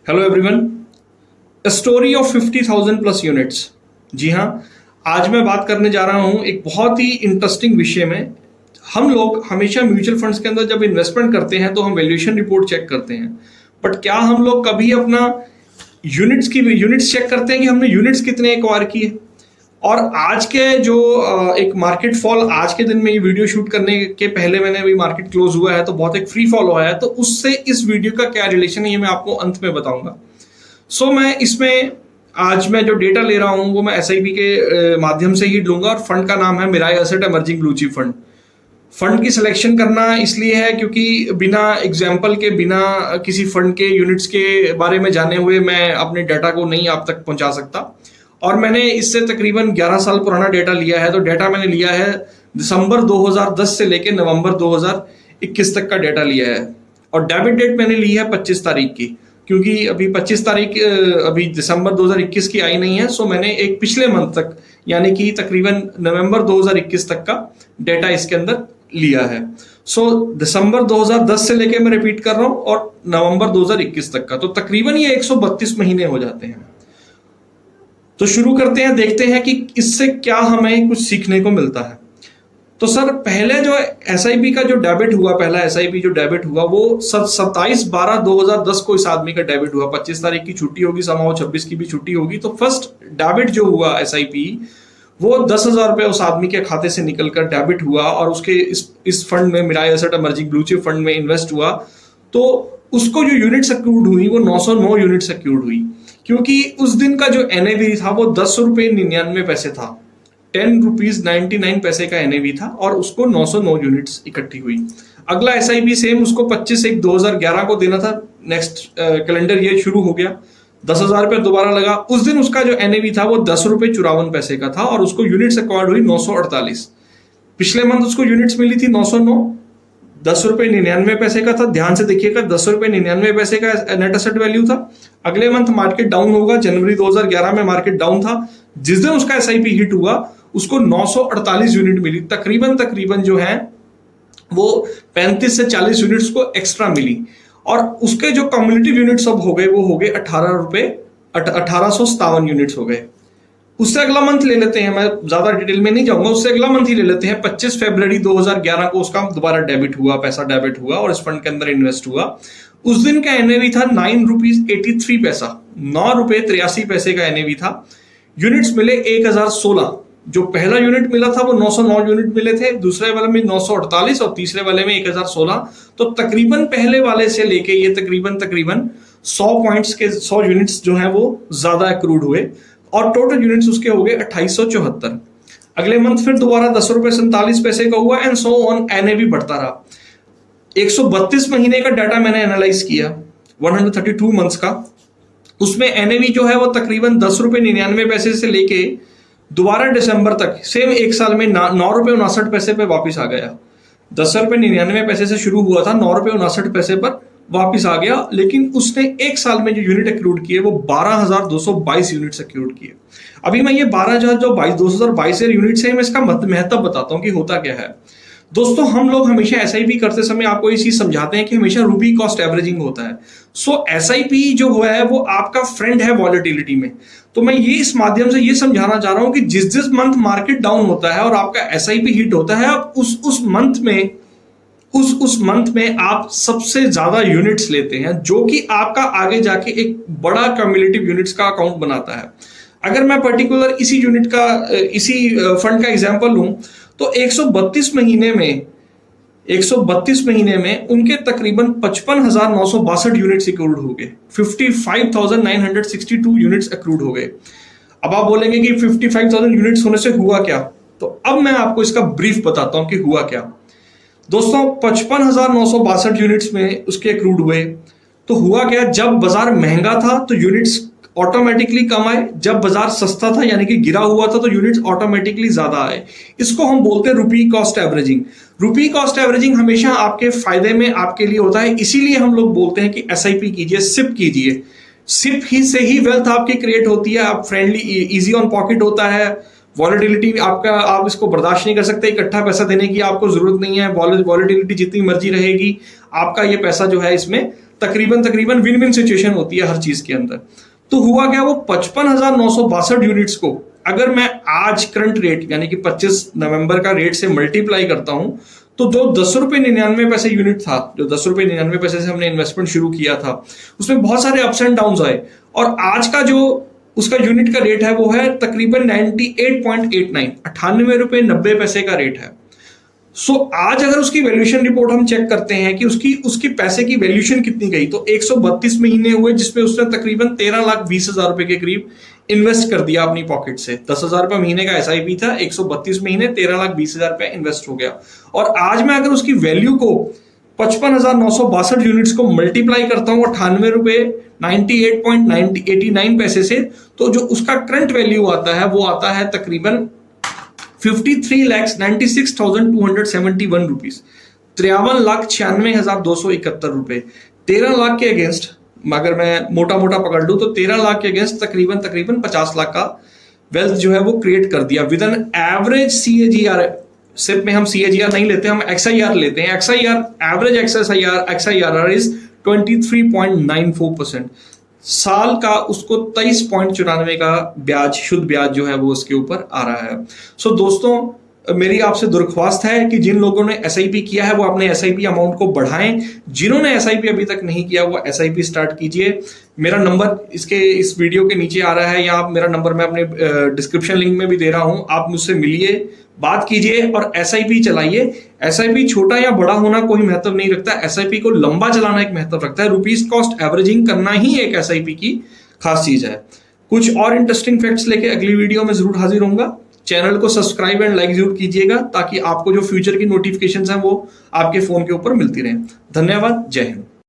Hello everyone, a story of 50,000 plus units. जी हाँ, आज मैं बात करने जा रहा हूँ एक बहुत ही इंटरेस्टिंग विषय में। हम लोग हमेशा म्यूचुअल फंड्स के अंदर जब इन्वेस्टमेंट करते हैं तो हम वैल्यूएशन रिपोर्ट चेक करते हैं, बट क्या हम लोग कभी अपना यूनिट्स चेक करते हैं कि हमने यूनिट्स कितने एक्वायर किए? और आज के जो एक मार्केट फॉल, आज के दिन में ये वीडियो शूट करने के पहले मैंने अभी मार्केट क्लोज हुआ है तो बहुत एक फ्री फॉल हुआ है, तो उससे इस वीडियो का क्या रिलेशन है ये मैं आपको अंत में बताऊंगा। सो मैं इसमें आज मैं जो डेटा ले रहा हूं वो मैं एसआईपी के माध्यम से ही लूंगा और फंड का नाम है Mirae asset emerging blue chip fund. Fund की सिलेक्शन करना इसलिए है क्योंकि बिना एग्जाम्पल के, बिना किसी फंड के यूनिट्स के बारे में जाने हुए मैं अपने डाटा को नहीं आप तक पहुंचा सकता। और मैंने इससे तकरीबन 11 साल पुराना डेटा लिया है, तो डेटा मैंने लिया है दिसंबर 2010 से लेकर नवंबर 2021 तक का डेटा लिया है। और डेबिट डेट मैंने ली है 25 तारीख की, क्योंकि अभी 25 तारीख अभी दिसंबर 2021 की आई नहीं है। सो मैंने एक पिछले मंथ तक यानी कि तकरीबन नवंबर 2021 तक का डेटा इसके अंदर लिया है। सो दिसंबर 2010 से लेके मैं रिपीट कर रहा हूं और नवंबर 2021 तक का, तो तकरीबन ये 132 महीने हो जाते हैं। तो शुरू करते हैं, देखते हैं कि इससे क्या हमें कुछ सीखने को मिलता है। तो सर, पहले जो एसआईपी का जो डेबिट हुआ, पहला एसआईपी जो डेबिट हुआ वो 27/12/2010 को इस आदमी का डेबिट हुआ। 25 तारीख की छुट्टी होगी, समाओ 26 की भी छुट्टी होगी। तो फर्स्ट डेबिट जो हुआ एसआईपी वो 10,000 रुपए उस आदमी के खाते से निकलकर डेबिट हुआ और उसके इस फंड में, Mirae asset emerging blue chip fund में इन्वेस्ट हुआ। तो उसको जो यूनिट एक्यूर्ड हुई वो 909 यूनिट एक्यूर्ड हुई, क्योंकि उस दिन का जो एनएवी था वो 10 रुपए 99 पैसे था। 10 रुपीज 99 पैसे का एनएवी था और उसको 909 यूनिट्स इकट्ठी हुई। अगला एसआईपी सेम उसको 25/1/2011 को देना था। नेक्स्ट कैलेंडर ईयर शुरू हो गया, 10,000 रुपये दोबारा लगा। उस दिन उसका जो एनएवी था वो 10 रुपए 54 पैसे का था और उसको यूनिट्स एक्वायर्ड हुई 948। पिछले मंथ उसको यूनिट्स मिली थी 909, 10 रुपए 99 पैसे का था। ध्यान से देखिएगा, 10 रुपए 99 पैसे का नेट एसेट वैल्यू था। अगले मंथ मार्केट डाउन होगा, जनवरी 2011 में मार्केट डाउन था। जिस दिन उसका एसआईपी हिट हुआ उसको 948 यूनिट मिली। तकरीबन जो है वो 35 से 40 यूनिट्स को एक्स्ट्रा मिली। और उसके जो कम्युलेटिव यूनिट्स अब हो गए वो हो गए 1857 यूनिट्स हो गए। उससे अगला मंथ ले लेते हैं, मैं ज्यादा डिटेल में नहीं जाऊंगा, उससे अगला मंथ ही ले लेते हैं। 25 फरवरी 2011 को उसका दोबारा डेबिट हुआ, पैसा डेबिट हुआ और इस फंड के अंदर इन्वेस्ट हुआ। उस दिन का एनएवी था 9 रुपीज 83 पैसा, 9 रुपए 83 पैसे का एनएवी था। यूनिट्स मिले 1016। जो पहला यूनिट मिला था वो 909 यूनिट मिले थे, दूसरे वाले में 948 और तीसरे वाले में 1016। तो तकरीबन पहले वाले से लेके ये तकरीबन 100 पॉइंट्स के 100 यूनिट्स जो है वो ज्यादा एक्रूड हुए और टोटल यूनिट्स उसके हो गए 2874। अगले मंथ फिर दोबारा 10 रुपए 47 पैसे का हुआ एंड सो ऑन। एनएवी बढ़ता रहा। 132 महीने का डाटा मैंने एनालाइज किया, 132 मंथ्स का। उसमें एनएवी जो है वो तकरीबन 10 रुपए 99 पैसे से लेके दोबारा दिसंबर तक सेम एक साल में 9 रुपए 59 पैसे पे वापिस आ गया। 10 रुपए 99 पैसे से शुरू हुआ था, 9 रुपए 59 पैसे पर वापिस आ गया। लेकिन उसने एक साल में जो यूनिट एक्रूड किए वो 12,222 यूनिट्स एक्रूड किए। अभी मैं ये 12,222 यूनिट्स है, मैं इसका महत्व बताता हूं कि होता क्या है। दोस्तों, हम लोग हमेशा एसआईपी करते समय आपको ये चीज समझाते हैं कि हमेशा रूपी कॉस्ट एवरेजिंग होता है। सो एसआईपी जो हुआ है वो आपका फ्रेंड है वॉलेटिलिटी में। तो मैं ये इस माध्यम से ये समझाना चाह रहा हूं कि जिस मंथ मार्केट डाउन होता है और आपका एसआईपी हिट होता है, आप उस मंथ में आप सबसे ज्यादा यूनिट्स लेते हैं, जो कि आपका आगे जाके एक बड़ा कम्युलेटिव यूनिट्स का अकाउंट बनाता है। अगर मैं पर्टिकुलर इसी फंड का एग्जांपल लूं तो 132 महीने में उनके तकरीबन 55,962 यूनिट्स एक्रूड हो गए, 55,962 यूनिट्स एक्रूड हो गए। अब आप बोलेंगे कि 55,000 यूनिट्स होने से हुआ क्या? तो अब मैं आपको इसका ब्रीफ बताता हूं कि हुआ क्या। दोस्तों, 55,962 यूनिट्स में उसके एक्रूड हुए। तो हुआ क्या, जब बाजार महंगा था तो यूनिट्स ऑटोमेटिकली कम आए, जब बाजार सस्ता था यानी कि गिरा हुआ था तो यूनिट्स ऑटोमेटिकली ज्यादा आए। इसको हम बोलते हैं रूपी कॉस्ट एवरेजिंग। रूपी कॉस्ट एवरेजिंग हमेशा आपके फायदे में आपके लिए होता है, इसीलिए हम लोग बोलते हैं कि एसआईपी कीजिए, सिप कीजिए। सिप ही से ही वेल्थ आपकी क्रिएट होती है। आप फ्रेंडली, इजी ऑन पॉकेट होता है। वॉलेटिलिटी आपका, आप इसको बर्दाश्त नहीं कर सकते, इकट्ठा पैसा देने की आपको जरूरत नहीं है। वॉलेटिलिटी जितनी मर्जी रहेगी, आपका ये पैसा जो है इसमें तकरीबन विन विन सिचुएशन होती है हर चीज के अंदर। तो हुआ क्या, वो 55,962 यूनिट्स को अगर मैं आज करंट रेट यानी कि 25 नवंबर का रेट से मल्टीप्लाई करता हूं, तो जो 10 रुपए 99 पैसे यूनिट था, जो 10 रुपए 99 पैसे से हमने इन्वेस्टमेंट शुरू किया था, उसमें बहुत सारे अप्स एंड डाउन आए, और आज का जो उसका यूनिट का रेट है वो है तकरीबन 98.89, 98 रुपए 90 पैसे का रेट है। सो आज अगर उसकी वैल्यूएशन रिपोर्ट हम चेक करते हैं कि उसकी पैसे की वैल्यूएशन कितनी गई, तो 132 महीने हुए जिसमें उसने तकरीबन 13,20,000 रुपए के करीब इन्वेस्ट कर दिया अपनी पॉकेट से। 10,000 रुपए महीने का SIP था, 132 महीने 13,20,000 रुपए इन्वेस्ट हो गया। और आज मैं अगर उसकी वैल्यू को 55,962 यूनिट्स को मल्टीप्लाई करता हूं 98 रुपए 98.89 पैसे से, तो जो उसका करंट वैल्यू आता है वो आता है तकरीबन 53,96,271 रुपीज, 53,96,271 रुपए। 13 लाख के अगेंस्ट अगर मैं मोटा मोटा पकड़ लूं तो 13 लाख के अगेंस्ट तकरीबन 50 लाख का वेल्थ जो है वो क्रिएट कर दिया विद एन एवरेज CAGR। सिर्फ में हम CAGR नहीं लेते, हम XIR लेते हैं। XIR average XIR is 23.94%। साल का उसको 23.94 का ब्याज, शुद्ध ब्याज जो है वो उसके ऊपर आ रहा है। सो दोस्तों, मेरी आपसे दरख्वास्त है कि जिन लोगों ने SIP किया है वो अपने SIP अमाउंट को बढ़ाएं। जिन्होंने SIP अभी तक नहीं किया वो SIP स्टार्ट कीजिए। मेरा नंबर इस वीडियो के नीचे आ रहा है, या मेरा नंबर मैं अपने डिस्क्रिप्शन लिंक में भी दे रहा हूं। आप मुझसे मिलिए, बात कीजिए और SIP चलाइए। SIP छोटा या बड़ा होना कोई महत्व नहीं रखता, SIP को लंबा चलाना एक महत्व रखता है। रुपीज कॉस्ट एवरेजिंग करना ही एक SIP की खास चीज है। कुछ और इंटरेस्टिंग फैक्ट्स लेके अगली वीडियो में जरूर हाजिर होऊंगा। चैनल को सब्सक्राइब एंड लाइक जरूर कीजिएगा ताकि आपको जो फ्यूचर की नोटिफिकेशंस हैं वो आपके फोन के ऊपर मिलती रहें। धन्यवाद, जय हिंद।